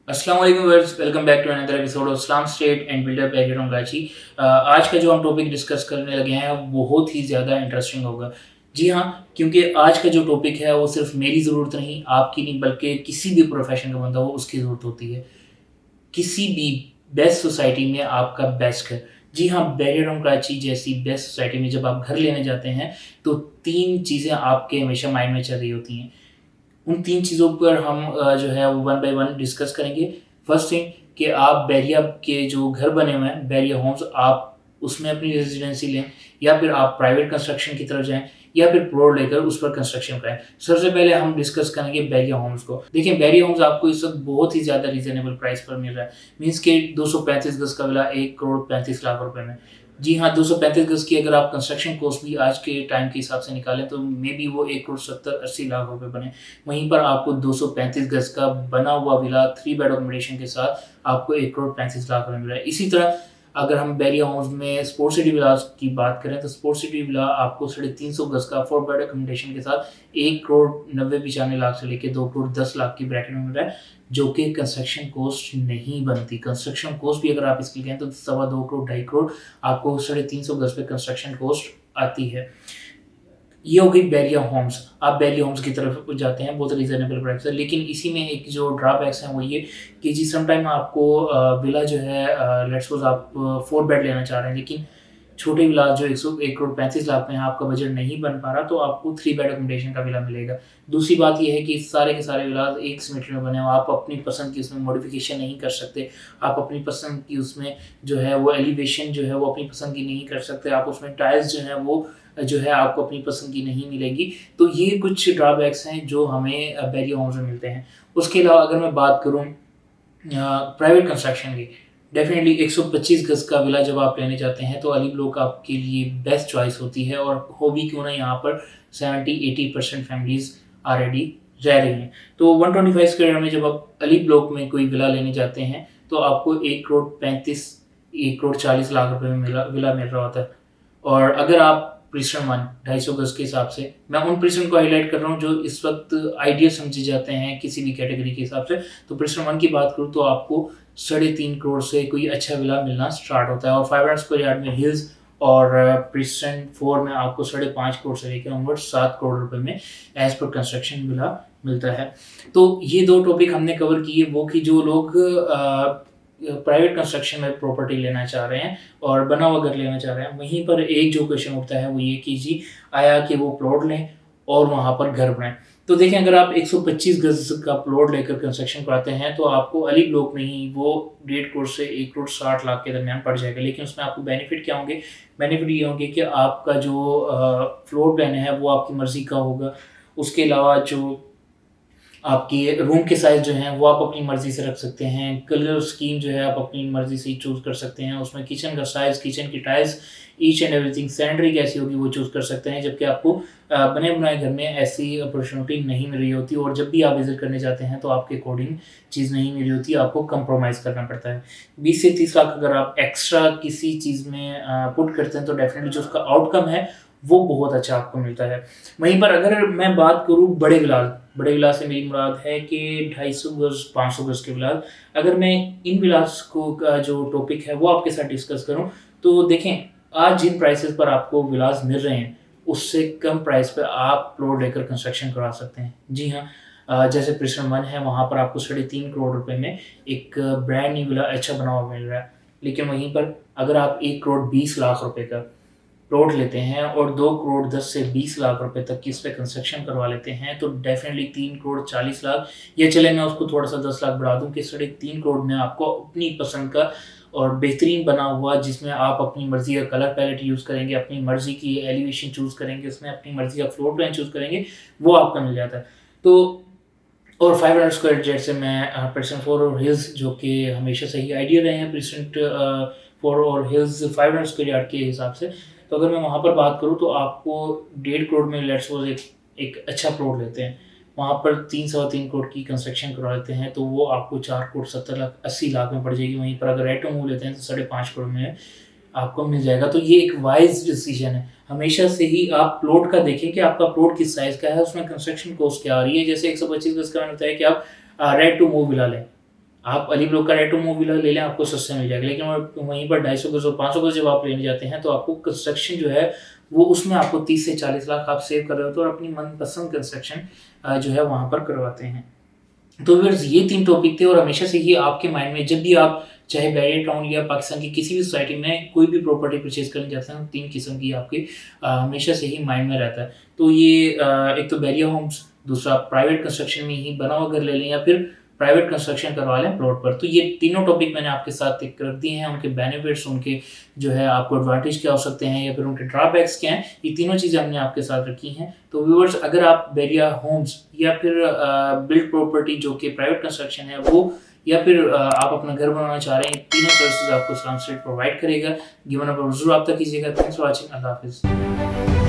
अस्सलाम वालेकुम viewers, welcome back to another episode of Islam state and builder by Hiran Gachi. आज का जो हम टॉपिक डिस्कस करने लगे हैं वो बहुत ही ज़्यादा इंटरेस्टिंग होगा। जी हाँ, क्योंकि आज का जो टॉपिक है वो सिर्फ मेरी ज़रूरत नहीं, आपकी नहीं, बल्कि किसी भी प्रोफेशन का बंदा हो उसकी ज़रूरत होती है। किसी भी बेस्ट सोसाइटी में आपका बेस्ट घर। जी हाँ, बैरियर ऑन कराची जैसी बेस्ट सोसाइटी में जब आप घर लेने जाते हैं तो 3 चीज़ें आपके हमेशा माइंड में चल रही होती हैं। उन 3 चीज़ों पर हम जो है वो वन बाय वन डिस्कस करेंगे। फर्स्ट थिंग कि आप बैरिया के जो घर बने हुए हैं, बैरिया होम्स, आप उसमें अपनी रेज़िडेंसी लें या फिर आप प्राइवेट कंस्ट्रक्शन की तरफ जाएँ या फिर प्लॉट लेकर उस पर कंस्ट्रक्शन कराएँ। सबसे पहले हम डिस्कस करेंगे बैरिया होम्स को। देखिए, बैरिया होम्स आपको इस वक़्त बहुत ही ज़्यादा रीज़नेबल प्राइस पर मिल रहा है। मीन्स कि 235 गज़ का विला 1 करोड़ 35 लाख रुपए में। जी हाँ, 235 गज़ की अगर आप कंस्ट्रक्शन कॉस्ट भी आज के टाइम के हिसाब से निकालें तो मेबी वो 1 करोड़ 70-80 लाख रुपए बने। वहीं पर आपको 235 गज़ का बना हुआ विला 3 बेड अकोमोडेशन के साथ आपको 1 करोड़ 35 लाख में मिल रहा है। इसी तरह अगर हम बैरिया होम्स में स्पोर्ट्स सिटी विलास की बात करें तो स्पोर्ट्स सिटी विला आपको 350 गज़ का 4 बेड अकोमोडेशन के साथ 1 करोड़ 90-95 लाख से लेके 2 करोड़ 10 लाख की ब्रैकेट में मिल रहा है, जो कि कंस्ट्रक्शन कॉस्ट नहीं बनती। कंस्ट्रक्शन कॉस्ट भी अगर आप इसकी कहें तो 2.25 करोड़ 2.5 करोड़ आपको 350 गज़ पे कंस्ट्रक्शन कॉस्ट आती है। ये हो गई बैरिया होम्स। आप बैरिया होम्स की तरफ जाते हैं, बहुत रीज़नेबल प्राइस है, लेकिन इसी में एक जो ड्रॉबैक्स हैं वो ये कि जी समटाइम आपको विला जो है लेट्स सपोज़ आप 4 बेड लेना चाह रहे हैं, लेकिन छोटे विला जो 1 करोड़ 35 लाख में है, आपका बजट नहीं बन पा रहा, तो आपको 3 बेड अकोमोडेशन का विला मिलेगा। दूसरी बात ये है कि सारे के सारे विलास एक सिमेट्री में बने हो, आप अपनी पसंद की उसमें मॉडिफ़िकेशन नहीं कर सकते। आप अपनी पसंद की उसमें जो है वो एलिवेशन जो है वो अपनी पसंद की नहीं कर सकते। आप उसमें टाइल्स जो हैं वो जो है आपको अपनी पसंद की नहीं मिलेगी। तो ये कुछ ड्रॉबैक्स हैं जो हमें बैरिया होम्स में मिलते हैं। उसके अलावा अगर मैं बात करूँ प्राइवेट कंस्ट्रक्शन की, डेफ़िनेटली 125 गज़ का विला जब आप लेने जाते हैं तो अली ब्लॉक आपके लिए बेस्ट चॉइस होती है, और हो भी क्यों ना, यहाँ पर 70-80% फैमिलीज़ ऑलरेडी रह रही हैं। तो 125 स्क्वायर में जब आप अली ब्लॉक में कोई विला लेने जाते हैं तो आपको 1 करोड़ 35 1 करोड़ 40 लाख रुपए में विला मिल रहा होता है। और अगर आप प्रिसन 1 250 गज़ के हिसाब से, मैं उन प्रिसन को हाइलाइट कर रहा हूँ जो इस वक़्त आइडियल समझे जाते हैं किसी भी कैटेगरी के हिसाब से। तो प्रिसन 1 की बात करूँ तो आपको 3.5 करोड़ से कोई अच्छा विला मिलना स्टार्ट होता है, और 500 स्क्वायर यार्ड में हिल्स और प्रिसन 4 में आपको 5.5 करोड़ से लेकर ऑनवर्ड 7 करोड़ रुपए में एज़ पर कंस्ट्रक्शन विला मिलता है। तो ये 2 टॉपिक हमने कवर किए, वो कि जो लोग प्राइवेट कंस्ट्रक्शन में प्रॉपर्टी लेना चाह रहे हैं और बना हुआ घर लेना चाह रहे हैं। वहीं पर एक जो क्वेश्चन उठता है वो ये कि जी आया कि वो प्लॉट लें और वहाँ पर घर बनाएं। तो देखें, अगर आप 125 गज़ का प्लॉट लेकर कंस्ट्रक्शन कराते हैं तो आपको अली ब्लॉक में ही वो 1.5 करोड़ से 1 करोड़ 60 लाख के दरमियान पड़ जाएगा। लेकिन उसमें आपको बेनिफिट क्या होंगे? बेनिफिट ये होंगे कि आपका जो फ्लोर प्लान है वो आपकी मर्ज़ी का होगा। उसके अलावा जो आपकी रूम के साइज़ जो हैं वो आप अपनी मर्ज़ी से रख सकते हैं। कलर स्कीम जो है आप अपनी मर्ज़ी से ही चूज़ कर सकते हैं। उसमें किचन का साइज़, किचन की tiles, each and everything, sanitary कैसी होगी वो चूज़ कर सकते हैं। जबकि आपको बने बनाए घर में ऐसी अपॉर्चुनिटी नहीं मिल रही होती, और जब भी आप विज़िट करने जाते हैं तो आपके अकॉर्डिंग चीज़ नहीं मिल रही होती, आपको कंप्रोमाइज़ करना पड़ता है। 20 से 30 लाख अगर आप एक्स्ट्रा किसी चीज़ में पुट करते हैं तो डेफ़िनेटली जो उसका आउटकम है वो बहुत अच्छा आपको मिलता है। वहीं पर अगर मैं बात करूँ बड़े विलास से मेरी मुराद है कि 250 गज़ 500 गज़ के विलास। अगर मैं इन विलास को का जो टॉपिक है वो आपके साथ डिस्कस करूँ तो देखें, आज जिन प्राइसेस पर आपको विलास मिल रहे हैं उससे कम प्राइस पे आप प्लॉट लेकर कंस्ट्रक्शन करा सकते हैं। जी हाँ, जैसे प्रिसन 1 है, वहाँ पर आपको 3.5 करोड़ रुपए में एक ब्रांड न्यू विला अच्छा बना हुआ मिल रहा है। लेकिन वहीं पर अगर आप 1 करोड़ 20 लाख रुपए का प्लॉट लेते हैं और 2 करोड़ 10 से 20 लाख रुपए तक की इस पे कंस्ट्रक्शन करवा लेते हैं तो डेफ़िनेटली 3 करोड़ 40 लाख, या चले मैं उसको थोड़ा-सा 10 लाख बढ़ा दूँ कि 3.5 करोड़ में आपको अपनी पसंद का और बेहतरीन बना हुआ, जिसमें आप अपनी मर्ज़ी का कलर पैलेट यूज़ करेंगे, अपनी मर्ज़ी की एलिवेशन चूज़ करेंगे, उसमें अपनी मर्ज़ी का फ्लोर प्लान चूज़ करेंगे, वो आपका मिल जाता है। तो और 500 स्क्वायर जैसे मैं प्रेसेंट 4 और हिल्स, जो कि हमेशा से ही आइडिया रहे हैं प्रेसेंट 4 और हिल्स 500 स्क्वायर यार्ड के हिसाब से। तो अगर मैं वहाँ पर बात करूँ तो आपको 1.5 करोड़ में लेट्स सपोज़ एक अच्छा प्लॉट लेते हैं। वहाँ पर 3 सवा 3 करोड़ की कंस्ट्रक्शन करवा लेते हैं तो वो आपको 4 करोड़ 70 लाख 80 लाख में पड़ जाएगी। वहीं पर अगर रेटो मूव लेते हैं तो 5.5 करोड़ में आपको मिल जाएगा। तो ये एक वाइज़ डिसीजन है। हमेशा से ही आप प्लॉट का देखें कि आपका प्लॉट किस साइज़ का है, उसमें कंस्ट्रक्शन कॉस्ट क्या आ रही है। जैसे 125 गज़ का मैंने बताया कि आप रेडी टू मूव विला लें। आप अली ब्लॉक का रेट्रो विला ले लें, आपको सस्ते मिल जाएगा। लेकिन वहीं पर 250 गज और 500 गज जब आप लेने जाते हैं तो आपको कंस्ट्रक्शन जो है वो उसमें आपको 30 से 40 लाख आप सेव कर रहे हो, तो और अपनी मनपसंद कंस्ट्रक्शन जो है वहाँ पर करवाते हैं। तो व्यूअर्स, ये 3 टॉपिक थे और हमेशा से ही आपके माइंड में जब भी आप चाहे बैरियर टाउन या पाकिस्तान की किसी भी सोसाइटी में कोई भी प्रॉपर्टी परचेज करने जाते हैं, 3 किस्म की आपके हमेशा से ही माइंड में रहता है। तो ये एक तो बैरियर होम्स, दूसरा प्राइवेट कंस्ट्रक्शन में ही बना हुआ घर ले लें, या फिर प्राइवेट कंस्ट्रक्शन करवा लें प्लॉट पर। तो ये तीनों टॉपिक मैंने आपके साथ एक रख दिए हैं, उनके बेनिफिट्स, उनके जो है आपको एडवांटेज क्या हो सकते हैं या फिर उनके ड्रॉबैक्स क्या हैं, ये तीनों चीज़ें हमने आपके साथ रखी हैं। तो व्यूअर्स, अगर आप बैरियर होम्स या फिर बिल्ड प्रॉपर्टी जो कि प्राइवेट कंस्ट्रक्शन है वो, या फिर आप अपना घर बनाना चाह रहे हैं, तीनों सर्विसेज आपको इस्लाम स्टेट प्रोवाइड करेगा। गिवन अप जरूर आप तक कीजिएगा। Thanks for watching. अल्लाह हाफिज़।